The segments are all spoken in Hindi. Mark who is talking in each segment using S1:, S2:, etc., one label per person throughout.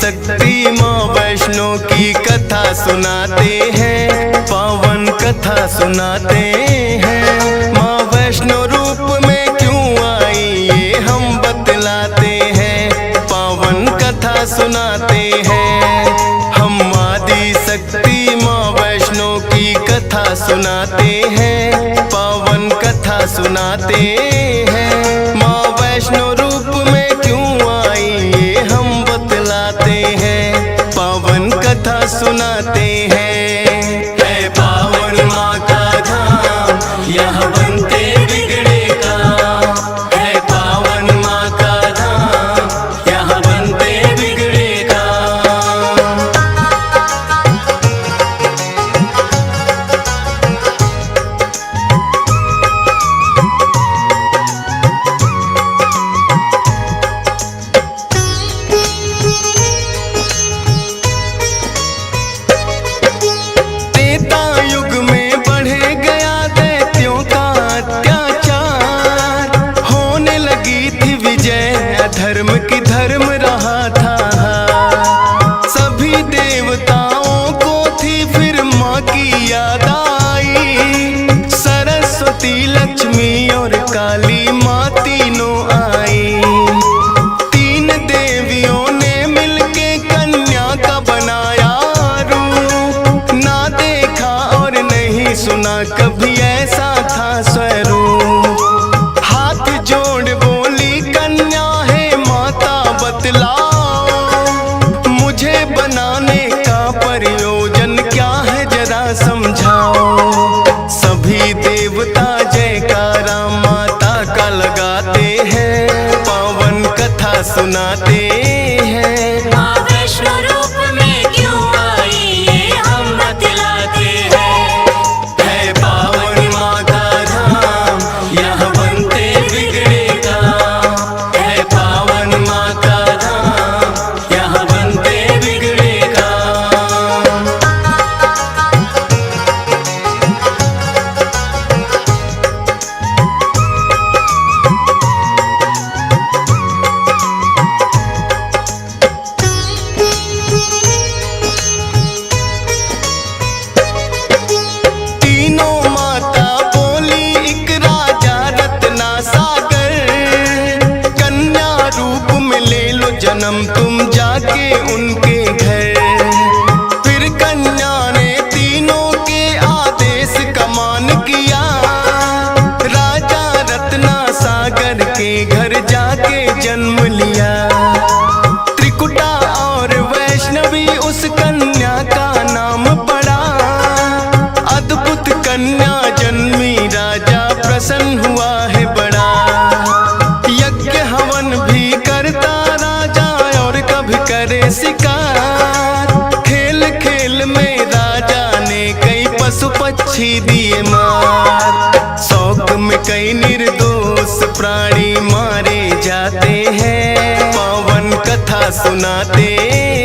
S1: शक्ति माँ वैष्णो की कथा सुनाते हैं, पावन कथा सुनाते हैं। माँ वैष्णो रूप में क्यों आई ये हम बतलाते हैं, पावन कथा सुनाते हैं। हम आदि शक्ति माँ वैष्णो की कथा सुनाते हैं, पावन कथा सुनाते हैं। माँ वैष्णो रूप में क्यों आई ये हम बतलाते हैं, पावन कथा सुनाते हैं। है पावन माँ का धाम, यहाँ बनते बिगड़े काम। है पावन माँ का धाम, यहाँ बनते बिगड़े काम। धर्म की धर्म रहा था, सभी देवताओं को थी फिर माँ की याद आई। सरस्वती लक्ष्मी और काली माँ तीनों आई। तीन देवियों ने मिलके कन्या का बनाया रूप, ना देखा और नहीं सुना कभी ऐसा था स्वरूप। हाथ जोड़ बोली कन्या बतलाओ, मुझे बनाने का प्रयोजन क्या है जरा समझाओ। सभी देवता जयकारा माता का लगाते हैं, पावन कथा सुनाते हैं।
S2: माँ वैष्णो रूप में क्यों आई ये हम बतलाते हैं।
S1: है पावन माँ का धाम, यहाँ बनते बिगड़े काम। है पावन माँ का जन्म तुम जाके उनके घर। फिर कन्या ने तीनों के आदेश का मान किया, राजा रत्ना सागर के घर जाके जन्म लिया। त्रिकुटा और वैष्णवी उस कन्या का नाम पड़ा, अद्भुत कन्या जन्मी राजा प्रसन्न हुआ है बड़ा। यज्ञ हवन भी करता करे शिकार, खेल खेल में राजा ने कई पशु पक्षी दिए मार। शौक में कई निर्दोष प्राणी मारे जाते हैं, पावन कथा सुनाते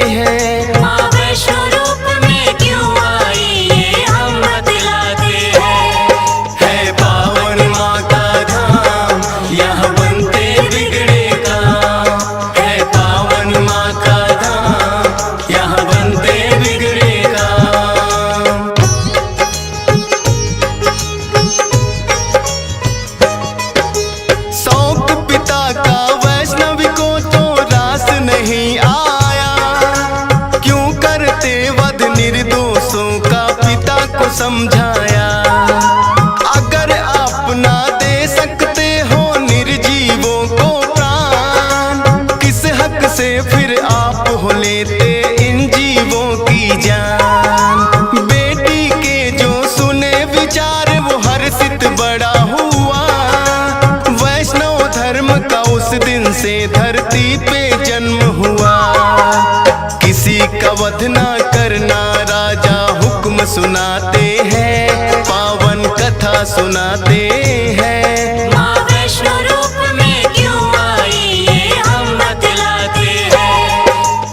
S1: हैं।
S2: माँ वैष्णो रूप में क्यों आई ये हम बतलाते हैं।
S1: है पावन माँ का धाम, यहाँ बनते बिगड़े काम। है पावन माँ का समझाया। अगर आप ना दे सकते हो निर्जीवों को प्राण, किस हक से फिर आप हो लेते इन जीवों की जान। बेटी के जो सुने विचार वो हर्षित बड़ा हुआ, वैष्णव धर्म का उस दिन से धरती पे जन्म हुआ। किसी का वध ना करना राजा हुक्म सुनाते हैं, पावन कथा सुनाते हैं।
S2: माँ वैष्णो रूप में क्यों आई ये हम बतलाते हैं।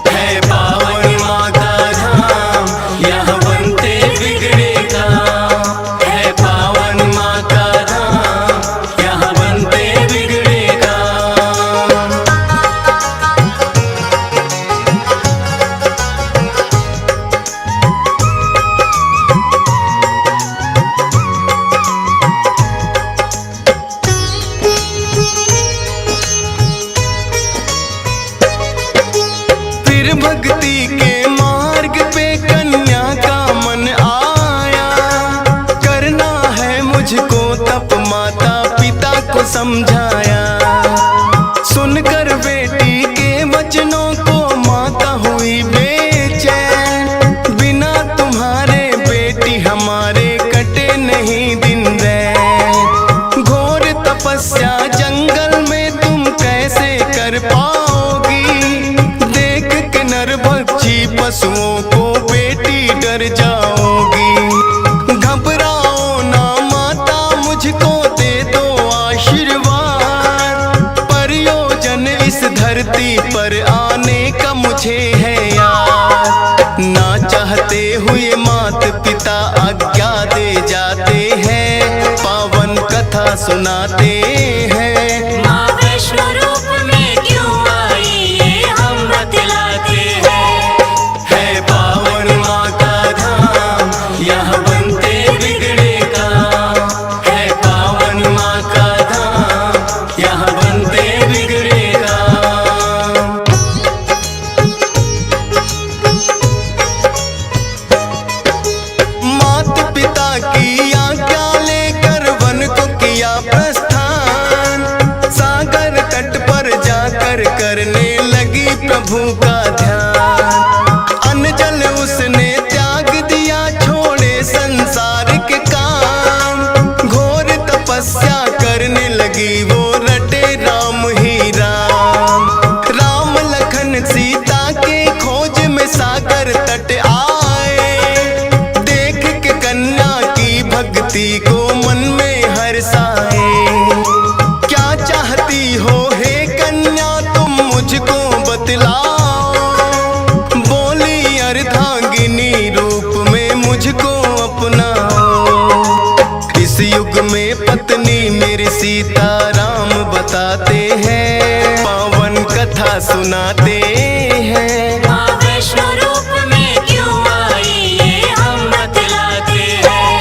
S1: है पावन माँ का धाम, यहाँ बनते बिगड़े काम। है पावन माँ का धाम, यहाँ बनते बिगड़े काम। समझाया। सुनकर बेटी के वचनों को माता हुई बेचैन, बिना तुम्हारे बेटी हमारे कटे नहीं दिन रैन। घोर तपस्या जंगल में तुम कैसे कर पाओगी, देख के नरभक्षी पशुओं को बेटी डर जाओगी। घबराओ ना माता, मुझको दे दो आशीर्वाद, प्रयोजन इस धरती पर आने का मुझे है याद। ना चाहते हुए माता पिता आज्ञा दे जाते हैं, पावन कथा सुनाते हैं।
S2: माँ वैष्णो रूप में क्यों आई ये हम बतलाते हैं।
S1: है पावन माँ का धाम, यहाँ बनते बिगड़े काम। है पावन माँ का धाम, यहाँ बनते बिगड़े काम। माता पिता की आज्ञा लेकर वन को किया प्रस्थान, सागर तट पर जाकर करने लगी प्रभु का ध्यान। अन्न जल उसने त्याग दिया, छोड़े संसार के काम। घोर तपस्या करने लगी वो, रटे राम ही राम। राम लखन सीता के खोज में सागर तट आए, देख के कन्या की भक्ति को मन में हर्षाए। क्या चाहती हो हे कन्या तुम मुझको बतलाओ, बोली अर्धांगिनी रूप में मुझको अपनाओ। इस युग में पत्नी मेरी सीता राम बताते हैं, पावन कथा सुनाते हैं।
S2: माँ वैष्णो रूप में क्यों आई ये हम बतलाते हैं।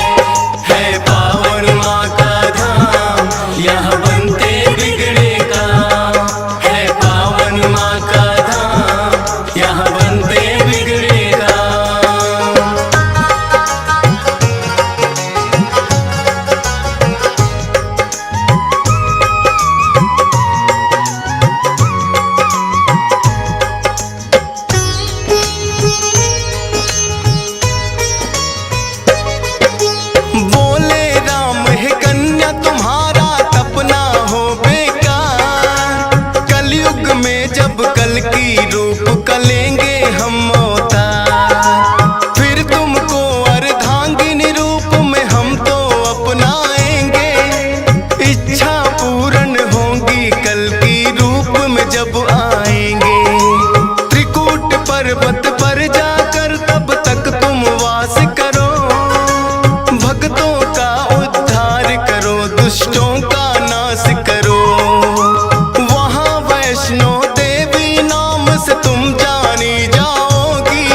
S1: है पावन माँ का धाम, यहाँ बनते बिगड़े काम। है पावन माँ का धाम, यहाँ बनते बिगड़े काम। बोले राम हे कन्या तुम्हारा तपना हो बेकार, कलयुग में जब कल की रूप कलेंगे हम अवतार, फिर तुमको अर्धांगिनी रूप में हम तो अपनाएंगे। इच्छा पूर्ण होगी कल की रूप में जब आएंगे। त्रिकूट पर्वत पर जाकर तब तक तुम वास करो, भक्तों का उद्धार करो, दुष्टों का नाश करो। वहाँ वैष्णो देवी नाम से तुम जानी जाओगी,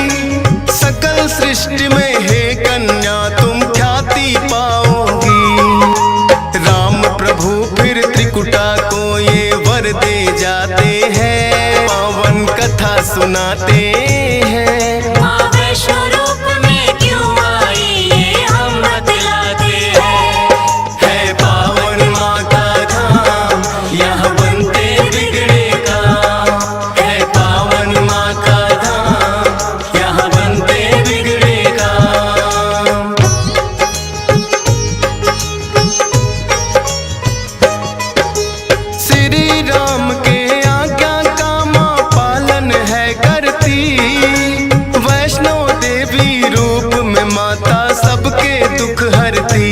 S1: सकल सृष्टि में हे कन्या तुम ख्याति पाओगी। राम प्रभु फिर त्रिकुटा को ये वर दे जाते हैं, पावन कथा सुनाते हैं।
S2: माँ वैष्णो रूप में क्यों आई ये हम बतलाते हैं।
S1: है पावन माँ का धाम, यहाँ बनते बिगड़े काम। है पावन माँ का धाम, यहाँ बनते बिगड़े काम। श्री राम के आज्ञा का माँ पालन है करती, वैष्णो देवी रूप में माता सबके दुख हरती।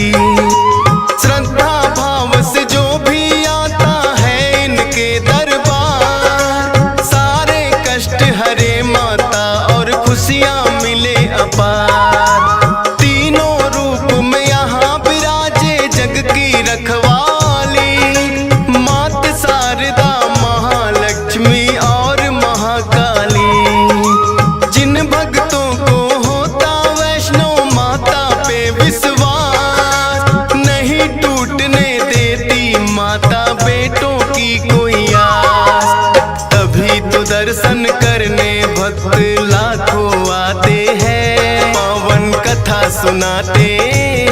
S1: श्रद्धा भाव से जो भी आता है इनके दरबार, सारे कष्ट हरे माता और खुशियाँ मिले अपार। तीनों रूप में यहाँ विराजे जग की रखवाली, मात शारदा महालक्ष्मी और महाकाली। जिन भक्तों को होता वैष्णो माता पे विश्वास, नहीं टूटने देती माता बेटों की कोई आस। तभी तो दर्शन करने भक्त लाखों आते हैं, पावन कथा सुनाते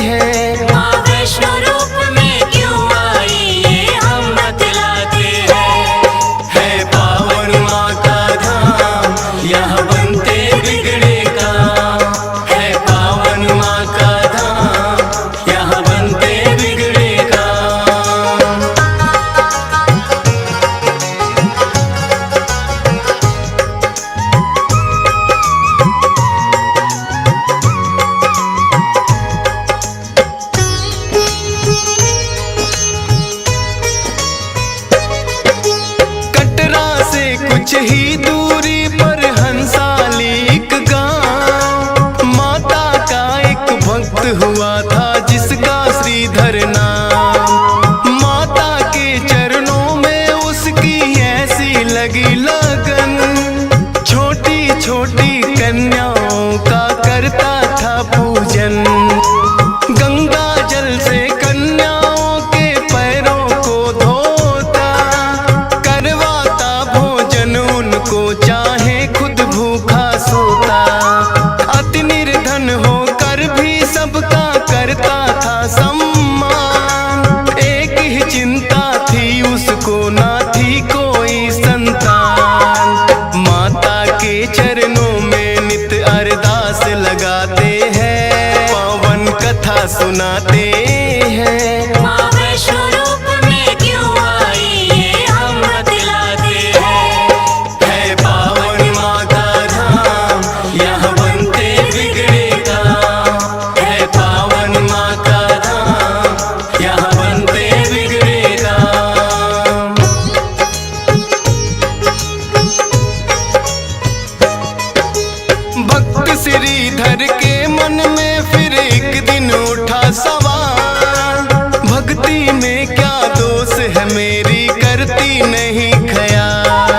S1: हैं।
S2: माँ वैष्णो रूप में क्यों आई ये हम
S1: कुछ ही दूरी पर हंसाली एक गांव, माता का एक भक्त हुआ था जिसका श्रीधर नाम। माता के चरणों में उसकी ऐसी लगी लगन, छोटी छोटी कन्याओं का करता था पूजन। गंगा जल से कन्याओं के पैरों को धोता, करवाता भोजन उनको चाहे खुद भूखा सोता। अति निर्धन होकर भी सबका करता था सम्मान, एक ही चिंता थी उसको ना थी कोई संतान। माता के चरणों में नित अरदास लगाते हैं, पावन कथा सुनाते हैं।
S2: माँ वैष्णो रूप में क्यों आई ये हम बतलाते हैं।
S1: है पावन माँ का धाम, यहाँ बनते बिगड़े काम। है पावन माँ का धाम, यहाँ बनते बिगड़े काम। भक्त श्रीधर के मन में फिर एक दिन उठा सवाल, भक्ति में क्या दोष है मेरी करती नहीं ख्याल।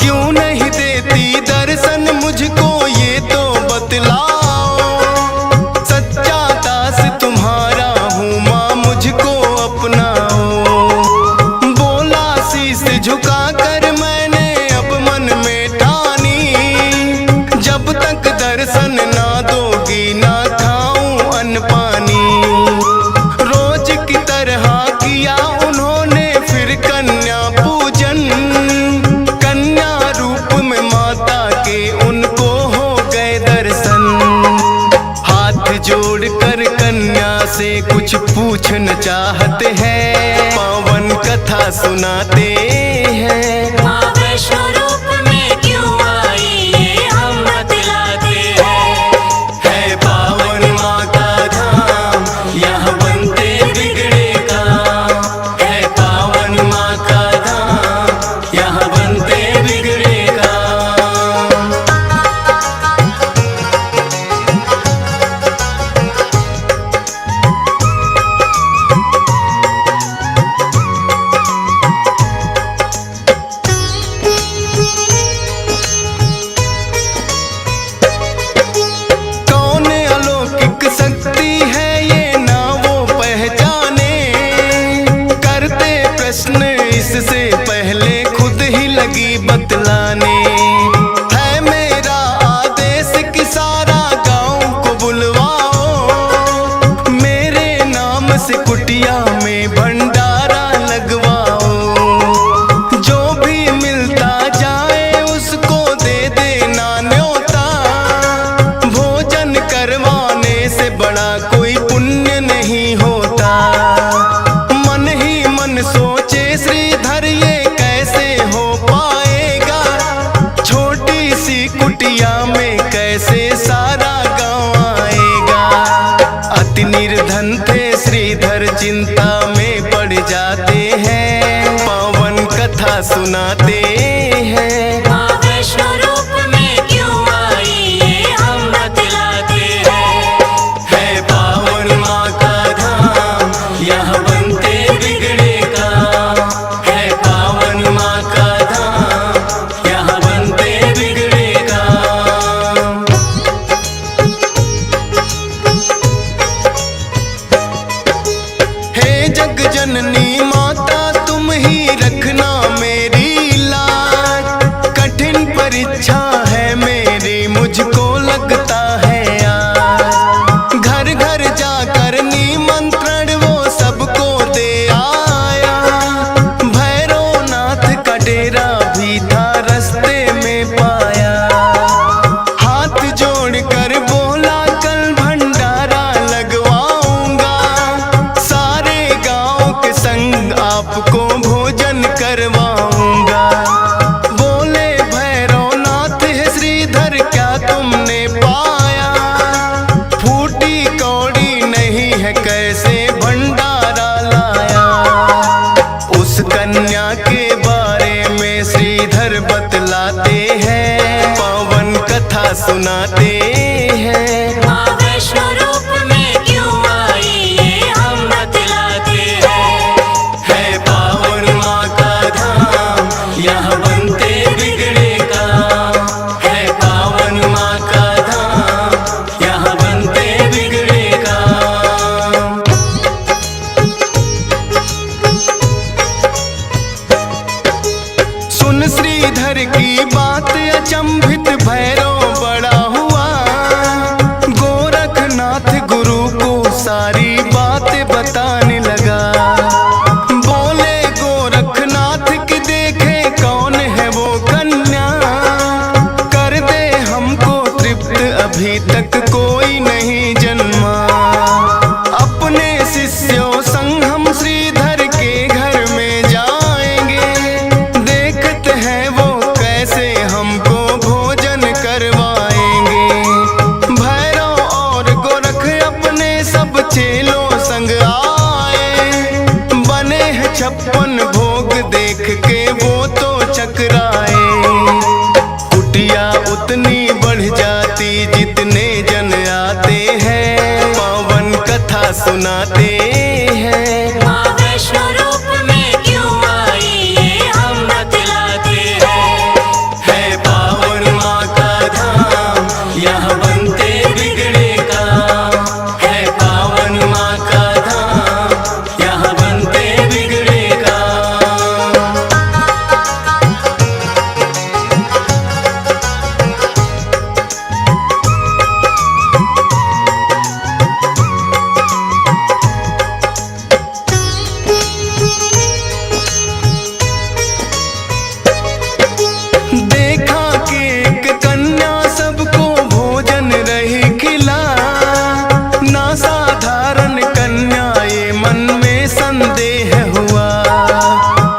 S1: क्यों नहीं देती दर्शन मुझको ये तो बतलाओ, सच्चा दास तुम्हारा हूँ माँ मुझको अपनाओ। बोला शीश झुका कर मैंने अब मन में ठानी, जब तक दर्शन ना दोगी ना खाऊं अन्न पानी। रोज की तरह किया उन्होंने फिर कन्या पूजन, कन्या रूप में माता के उनको हो गए दर्शन। हाथ जोड़कर कन्या से कुछ पूछना चाहते हैं, पावन कथा सुनाते हैं।
S2: माँ वैष्णो रूप में क्यों आई ये हम बतलाते हैं।
S1: है पावन माँ का धाम, यहाँ बनते बिगड़े काम। है पावन माँ का धाम, यहाँ बनते बिगड़े काम। कौन अलौकिक शक्ति है ये ना वो पहचाने, करते प्रश्न इससे पहले खुद ही लगी बतलाने। है मेरा आदेश कि सारा गांव को बुलवाओ, मेरे नाम से कुटिया में भंडारा लगवाओ। जो भी मिलता जाए उसको दे देना न्योता, भोजन करवाने से बड़ा कोई पुण्य नहीं होता। मन ही मन सोचे श्रीधर ये कैसे हो पाएगा, छोटी सी कुटिया में कैसे सारा गांव आएगा। अति निर्धन थे श्रीधर चिंता में पड़ जाते हैं, पावन कथा सुनाते हैं।
S2: माँ वैष्णो रूप में क्यों आई ये हम बतलाते हैं।
S1: है पावन माँ का धाम, यहाँ बनते बिगड़े काम। है पावन माँ का धाम, यहाँ बनते बिगड़े काम। हे जग जननी माता तुम ही रखना मेरी लाज, कठिन परीक्षा है मेरी मुझको लगता है आज। घर घर जाकर निमंत्रण वो सबको दे आया, भैरवनाथ का डेरा भी था रास्ते में पाया। हाथ जोड़कर बोला कल भंडारा लगवाऊंगा, सारे गांव के संग सुनाते हैं।
S2: माँ वैष्णो रूप में क्यों आई ये हम बतलाते हैं।
S1: है पावन माँ का धाम, यहाँ बनते बिगड़े काम। है पावन माँ का धाम, यहाँ बनते बिगड़े काम। सुन श्रीधर की बात अचंभित भैरव बड़ा हुआ। गोरखनाथ गुरु को सारी बातें बताने लगा। बोले गोरखनाथ की देखे कौन है वो कन्या। कर दे हमको तृप्त अभी तक कोई नहीं जन्मा। अपने शिष्यों संग हम श्रीधर के घर में जाएंगे। देखते हैं वो कैसे हमको भोजन करवाएंगे। भैरव और गोरख अपने सब चेलों संग आए। बने हैं 56 भोग देख के वो तो चकराए। कुटिया उतनी बढ़ जाती जितने जन आते हैं। पावन कथा सुनाते हैं।
S2: माँ वैष्णो रूप में क्यों आई ये हम बतलाते हैं।
S1: है पावन माँ का धाम, यहाँ बनते बिगड़े काम। है पावन माँ का धाम, यहाँ बनते बिगड़े काम। देखा कि एक कन्या सबको भोजन रही खिला। ना साधारण कन्या ये मन में संदेह हुआ।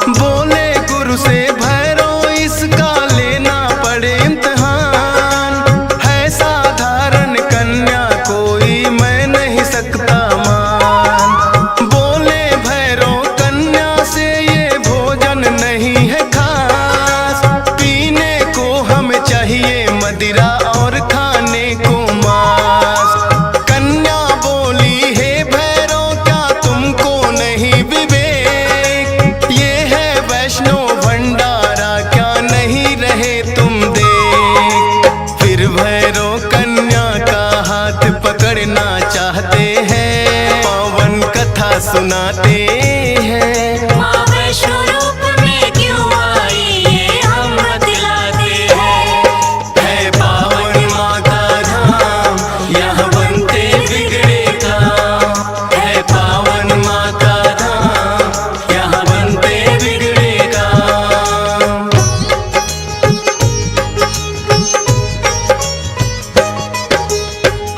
S1: बोले गुरु से भैरव इसका लेना पड़े इम्तिहान। है साधारण कन्या कोई मैं नहीं सकता मान। बोले भैरव कन्या से ये भोजन नहीं है खास। पीने को हमें चाहिए मदिरा और खाने को मांस। कन्या बोली हे भैरव क्या तुमको नहीं विवेक। ये है वैष्णो भंडारा क्या नहीं रहे तुम देख। फिर भैरव कन्या का हाथ पकड़ना चाहते हैं। पावन कथा सुनाते हैं।
S2: माँ वैष्णो रूप में क्यों आई ये हम बतलाते हैं।
S1: है पावन माँ का धाम, यहाँ बनते बिगड़े काम। है पावन माँ का धाम, यहाँ बनते बिगड़े काम।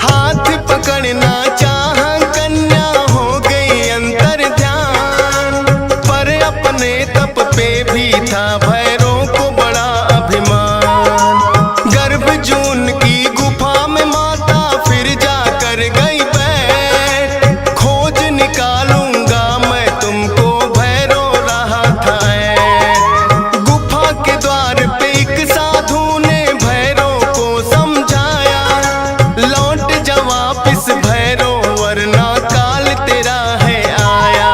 S1: हाथ पकड़ना चाह कन्या हो गई अंतर ध्यान। पर अपने तप पे भी था भैरव को बड़ा अभिमान। गर्भ जून की गुफा में माता फिर जाकर गई बैठ। खोज निकालूंगा मैं तुमको भैरव रहा था ऐठ। गुफा के द्वार पे एक साधु ने भैरव को समझाया। लौट जा वापिस भैरव वरना काल तेरा है आया।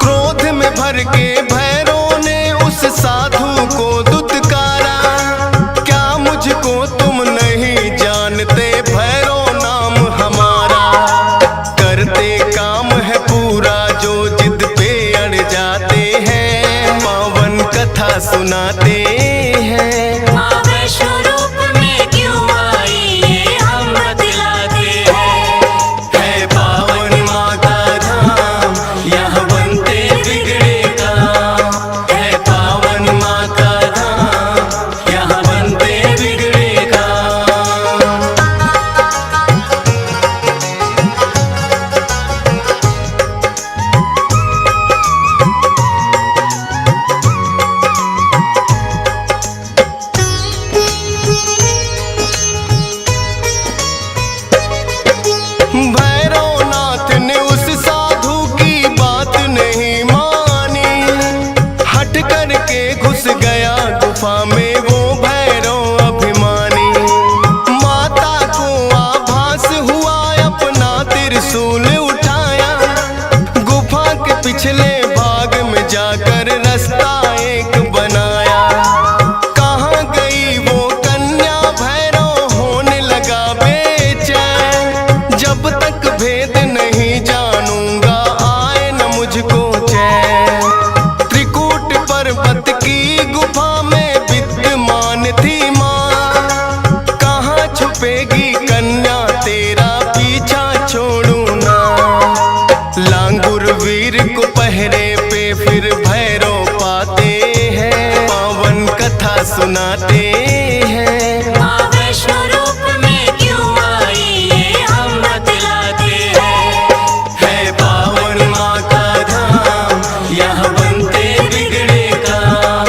S1: क्रोध में भर के भैरव ने उस साधु को दुत्कारा। क्या मुझको तुम नहीं जानते भैरव नाम हमारा। करते काम है पूरा जो जिद पे अड़ जाते हैं। पावन कथा सुनाते हैं।
S2: माँ वैष्णो रूप में क्यों आई ये हम बतलाते हैं।
S1: है पावन माँ का धाम, यहाँ बनते बिगड़े काम। है पावन माँ का धाम, यहाँ बनते बिगड़े काम। गुफा में वो भैरव अभिमानी। माता जाकर रास्ता एक बनाया। कहाँ गई वो कन्या भैरव होने लगा बेचैन। जब तक भेद नहीं जानूंगा आए न मुझको चैन। त्रिकूट पर्वत की गुफा में विद्यमान थी माँ। कहाँ छुपेगी कन्या तेरा पीछा छोड़ू ना। लांगुर वीर को पहरे पे फिर भैरव पाते हैं। पावन कथा सुनाते हैं।
S2: माँ वैष्णो रूप में क्यों आई ये हम बतलाते हैं।
S1: है पावन माँ का धाम यहाँ बनते बिगड़े काम।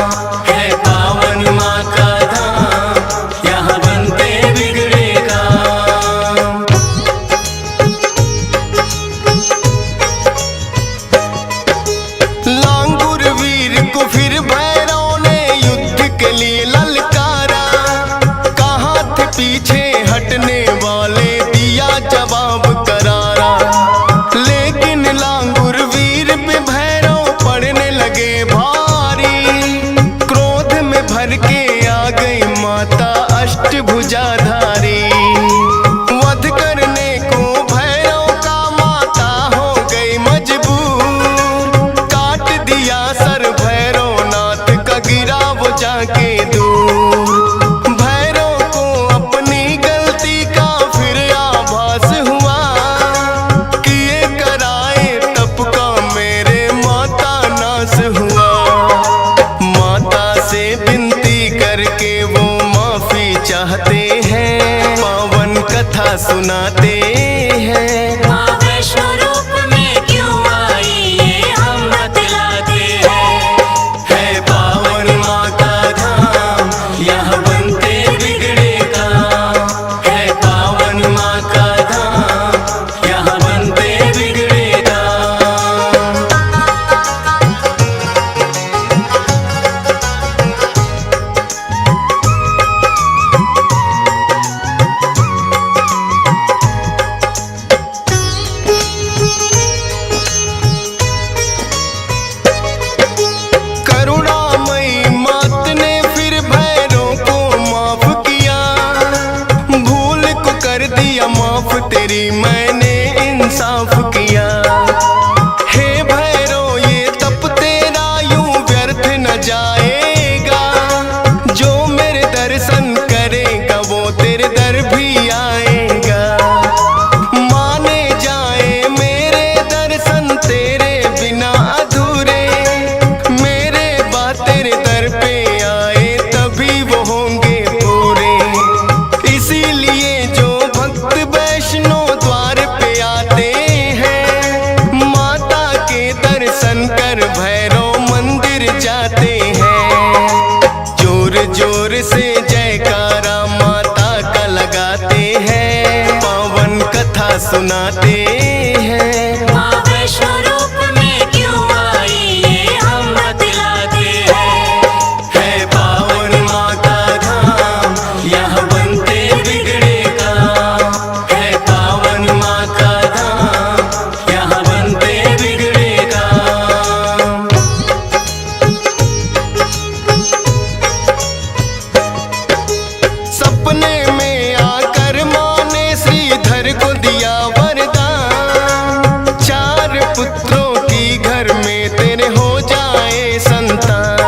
S1: है पावन माँ का धाम यहाँ बनते बिगड़े काम। लांगुर वीर को फिर भैरव ने युद्ध के लिए ललकारा। कहाँ थे पीछे हटने वाले दिया जवाब करारा। लेकिन लांगुर वीर पे भैरव पड़ने लगे भारी। क्रोध में भर के आ गई माता अष्टभुजाधारी। वध करने को भैरव का माता हो गई मजबूर। काट दिया सर भैरवनाथ का गिरा वो जाके दूर। भैरव को अपनी गलती का फिर आभास हुआ। किए कराए तप का मेरे माता नाश हुआ। माता से विनती करके वो माफी चाहते हैं। पावन कथा सुनाते हैं।
S2: माँ वैष्णो रूप में क्यों आई ये हम बतलाते हैं।
S1: है पावन माँ का धाम यहाँ बनते बिगड़े काम। है पावन माँ का धाम यहाँ बनते बिगड़े काम। करुणामयी मात ने फिर भैरव को माफ किया। भूल को कर दिया माफ तेरी मैंने इंसाफ किया। हे भैरव ये तप तेरा यूं व्यर्थ न जाएगा। जो मेरे दर्शन करेगा वो तेरे दर भी आएगा। माने जाए मेरे दर्शन तेरे बिना अधूरे। मेरे बात तेरे दर पे आए तभी वो होंगे पूरे। इसीलिए जो भक्त वैष्णो द्वार पे आते हैं। माता के दर्शन कर भैरव मंदिर जाते हैं। जोर जोर से जयकारा माता का लगाते हैं। पावन कथा सुनाते हैं।
S2: माँ वैष्णो रूप में क्यों आई ये हम बतलाते हैं।
S1: है पावन माँ का धाम यहाँ बनते बिगड़े काम। है पावन माँ का धाम यहाँ बनते बिगड़े काम। सपने में आकर माँ ने श्रीधर को दिया वरदान। 4 पुत्रों की घर में तेरे हो जाए संतान।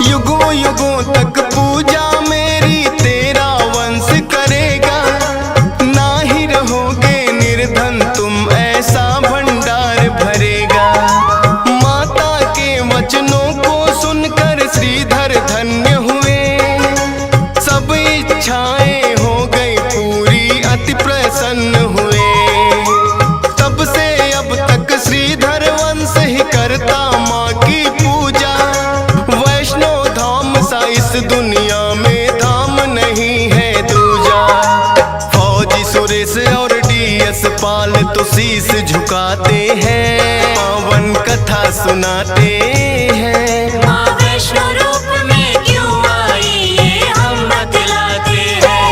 S1: युगों युगों तक पूजा मेरी तेरा वंश करेगा। ना ही रहोगे निर्धन तुम ऐसा भंडार भरेगा। माता के वचनों को सुनकर श्रीधर धन्य हुए। सब इच्छाएं हो गई पूरी अति प्रसन्न हुए। तब से अब तक श्रीधर वंश ही करता माँ की पूजा। वैष्णो धाम सा इस दुनिया में धाम नहीं है दूजा। फौजी सुरेश और डीएस पाल तो शीश झुकाते हैं। पावन कथा सुनाते हैं।
S2: माँ वैष्णो रूप में क्यों आई ये हम बतलाते हैं।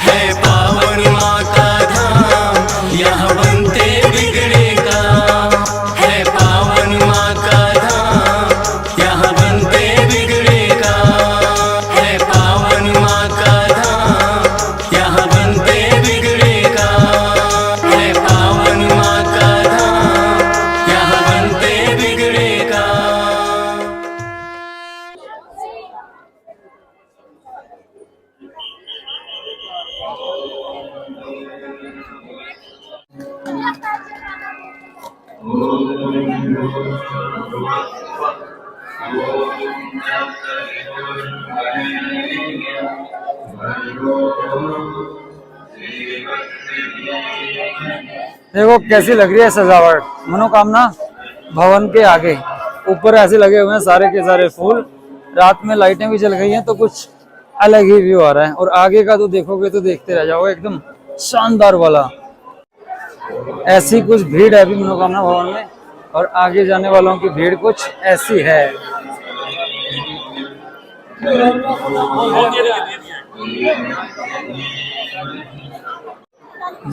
S1: है पावन माँ का धाम यहाँ बनते बिगड़े काम। है पावन माँ का धाम
S3: देखो कैसी लग रही है सजावट मनोकामना भवन के आगे। ऊपर ऐसे लगे हुए हैं सारे के सारे फूल, रात में लाइटें भी जल गई हैं तो कुछ अलग ही व्यू आ रहा है। और आगे का तो देखोगे तो देखते रह जाओगे, एकदम शानदार वाला। ऐसी कुछ भीड़ है अभी मनोकामना भवन में, और आगे जाने वालों की भीड़ कुछ ऐसी है।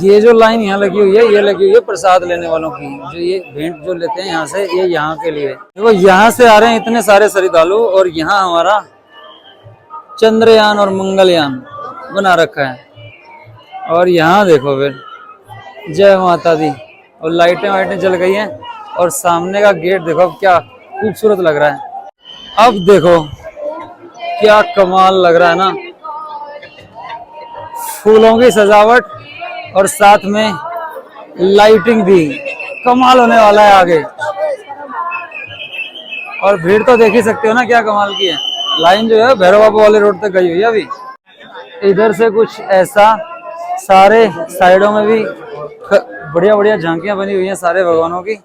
S3: ये जो लाइन यहाँ लगी हुई है, ये लगी हुई है प्रसाद लेने वालों की, जो ये भेंट जो लेते हैं यहाँ से, ये यहाँ के लिए। देखो यहाँ से आ रहे हैं इतने सारे श्रद्धालु, और यहाँ हमारा चंद्रयान और मंगलयान बना रखा है। और यहाँ देखो फिर जय माता दी, और लाइटें वाइटें जल गई हैं, और सामने का गेट देखो अब क्या खूबसूरत लग रहा है। अब देखो क्या कमाल लग रहा है ना, फूलों की सजावट और साथ में लाइटिंग भी, कमाल होने वाला है आगे। और भीड़ तो देख ही सकते हो ना क्या कमाल की है। लाइन जो है भैरव बाबा वाले रोड तक गई हुई है अभी। इधर से कुछ ऐसा, सारे साइडों में भी बढ़िया बढ़िया झांकियां बनी हुई हैं सारे भगवानों की,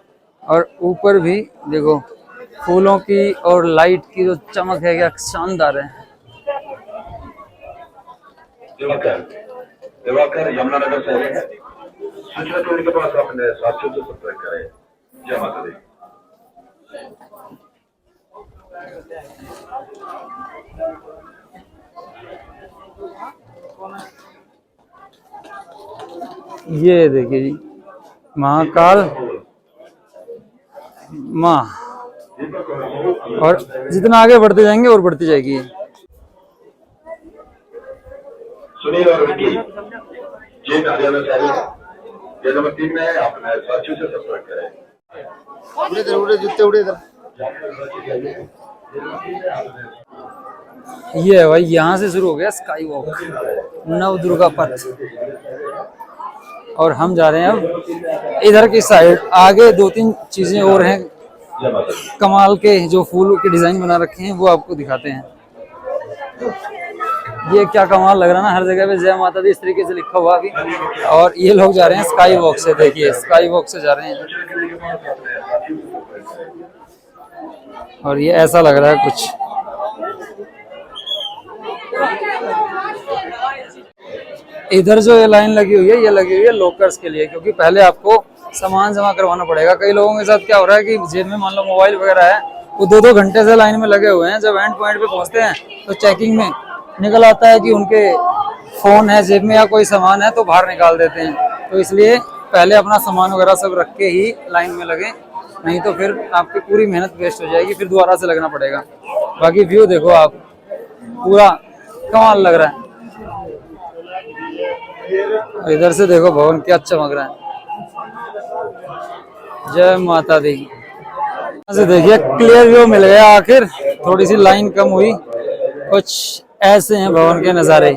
S3: और ऊपर भी देखो फूलों की और लाइट की जो चमक है क्या शानदार है।
S4: दिवाकर यमुनानगर से है, सूचना टोल के पास अपने साथियों से संपर्क करें। जय माता दी।
S3: ये देखिए जी महाकाल माँ, और जितना आगे बढ़ते जाएंगे और बढ़ती जाएगी।
S4: सुनील और विकी जी हरियाणा से है, ये नंबर 3 में है, अपने साथियों से संपर्क करें।
S1: उड़े जूते उड़े इधर।
S3: ये है भाई, यहाँ से शुरू हो गया स्काई वॉक, नव दुर्गा पथ, और हम जा रहे हैं अब इधर की साइड। आगे 2-3 चीजें और हैं कमाल के, जो फूलों के डिजाइन बना रखे हैं वो आपको दिखाते हैं। ये क्या कमाल लग रहा है ना, हर जगह पे जय माता दी इस तरीके से लिखा हुआ अभी। और ये लोग जा रहे हैं स्काई वॉक से, देखिए स्काई वॉक से जा रहे हैं, और ये ऐसा लग रहा है कुछ। इधर जो ये लाइन लगी हुई है, ये लगी हुई है लॉकर्स के लिए, क्योंकि पहले आपको सामान जमा करवाना पड़ेगा। कई लोगों के साथ क्या हो रहा है कि जेब में मान लो मोबाइल वगैरह है, वो 2-2 घंटे से लाइन में लगे हुए हैं। जब एंड पॉइंट पे पहुंचते हैं तो चेकिंग में निकल आता है कि उनके फोन है जेब में या कोई सामान है, तो बाहर निकाल देते हैं। तो इसलिए पहले अपना सामान वगैरह सब रख के ही लाइन में लगे, नहीं तो फिर आपकी पूरी मेहनत वेस्ट हो जाएगी, फिर दोबारा से लगना पड़ेगा। बाकी व्यू देखो आप, पूरा कमाल लग रहा है। इधर से देखो भवन क्या चमक रहा है। जय माता दी। यहाँ से देखिए क्लियर व्यू मिल गया आखिर, थोड़ी सी लाइन कम हुई। कुछ ऐसे हैं भवन के नज़ारे,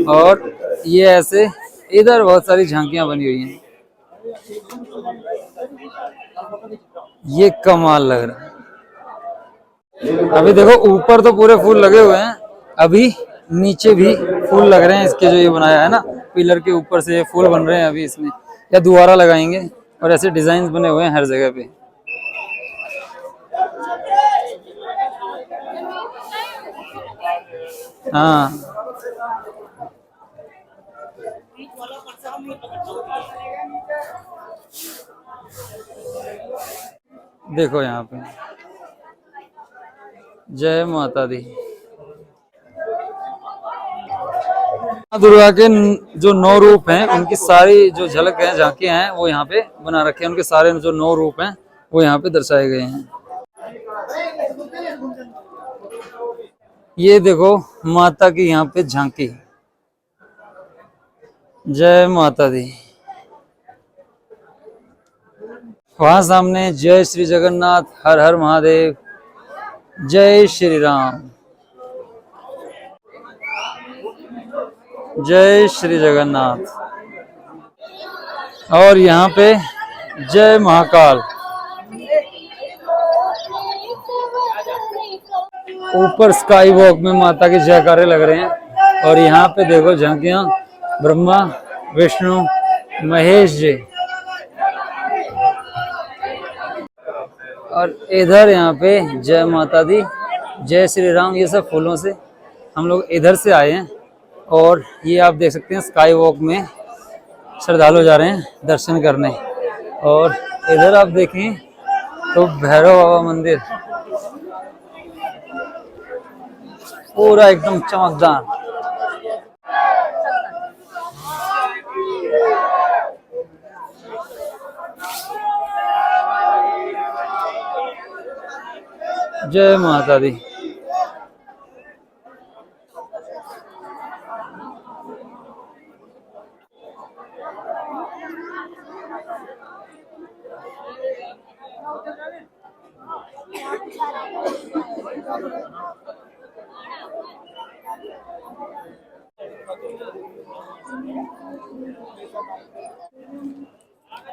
S3: और ये ऐसे इधर बहुत सारी झांकियां बनी हुई हैं। ये कमाल लग रहा है। अभी देखो ऊपर तो पूरे फूल लगे हुए हैं, अभी नीचे भी फूल लग रहे हैं इसके, जो ये बनाया है ना पिलर के ऊपर से ये फूल बन रहे हैं अभी इसमें, या दोबारा लगाएंगे। और ऐसे डिजाइन बने हुए हैं हर जगह पे। हाँ देखो यहाँ पे जय माता दी। दुर्गा के जो 9 रूप हैं, उनकी सारी जो झलक है, झांकियां हैं, वो यहाँ पे बना रखे हैं। उनके सारे जो 9 रूप हैं वो यहाँ पे दर्शाए गए हैं। ये देखो माता की यहाँ पे झांकी। जय माता दी। वहां सामने जय श्री जगन्नाथ, हर हर महादेव, जय श्री राम, जय श्री जगन्नाथ। और यहाँ पे जय महाकाल। ऊपर स्काई वॉक में माता के जयकारे लग रहे हैं और यहाँ पे देखो झांकियां ब्रह्मा विष्णु महेश जी। और इधर यहाँ पे जय माता दी जय श्री राम, ये सब फूलों से हम लोग इधर से आए हैं। और ये आप देख सकते हैं स्काई वॉक में श्रद्धालु जा रहे हैं दर्शन करने। और इधर आप देखें तो भैरव बाबा मंदिर पूरा एकदम चमकदार। जय माता दी।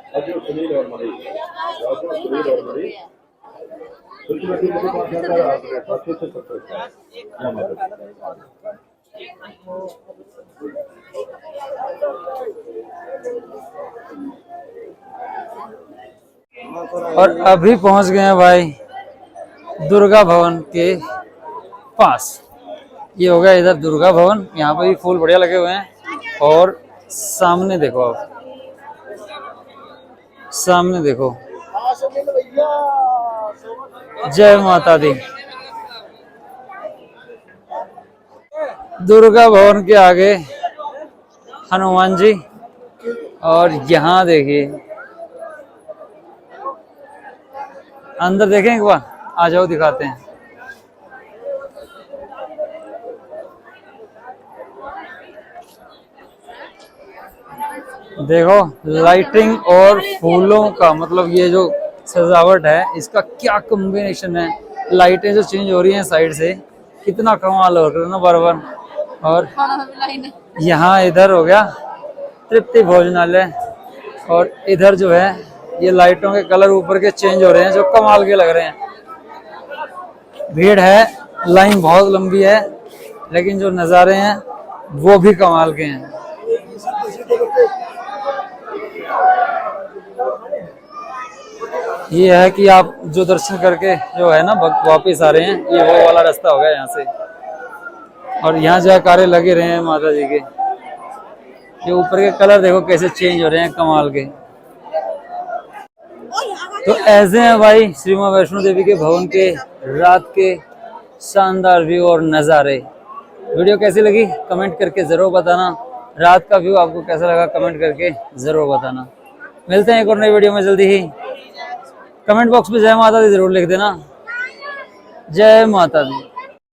S4: राजू सुनील और मनीष, राजू सुनील और मनीष सूची में किसी को जानता है आपने साथियों से संपर्क करें।
S3: और अभी पहुंच गए हैं भाई दुर्गा भवन के पास। ये हो गया इधर दुर्गा भवन, यहाँ पे भी फूल बढ़िया लगे हुए हैं। और सामने देखो आप, सामने देखो जय माता दी। दुर्गा भवन के आगे हनुमान जी। और यहाँ देखिए अंदर देखें एक बार, आ जाओ दिखाते हैं। देखो लाइटिंग और फूलों का मतलब ये जो सजावट है इसका क्या कॉम्बिनेशन है। लाइटें जो चेंज हो रही हैं साइड से, कितना कमाल हो रहा है ना बार बार। और यहाँ इधर हो गया तृप्ति भोजनालय। और इधर जो है ये लाइटों के कलर ऊपर के चेंज हो रहे हैं जो कमाल के लग रहे हैं। भीड़ है, लाइन बहुत लंबी है, लेकिन जो नज़ारे हैं वो भी कमाल के हैं। ये है कि आप जो दर्शन करके जो है ना वापस आ रहे हैं, ये वो वाला रास्ता हो गया यहाँ से। और यहाँ जयकारे लगे रहे हैं माता जी के। ये ऊपर के कलर देखो कैसे चेंज हो रहे हैं, कमाल के। तो ऐसे हैं भाई श्री मां वैष्णो देवी के भवन के रात के शानदार व्यू और नज़ारे। वीडियो कैसी लगी कमेंट करके ज़रूर बताना। रात का व्यू आपको कैसा लगा कमेंट करके ज़रूर बताना। मिलते हैं एक और नई वीडियो में जल्दी ही। कमेंट बॉक्स में जय माता दी जरूर लिख देना। जय माता दी।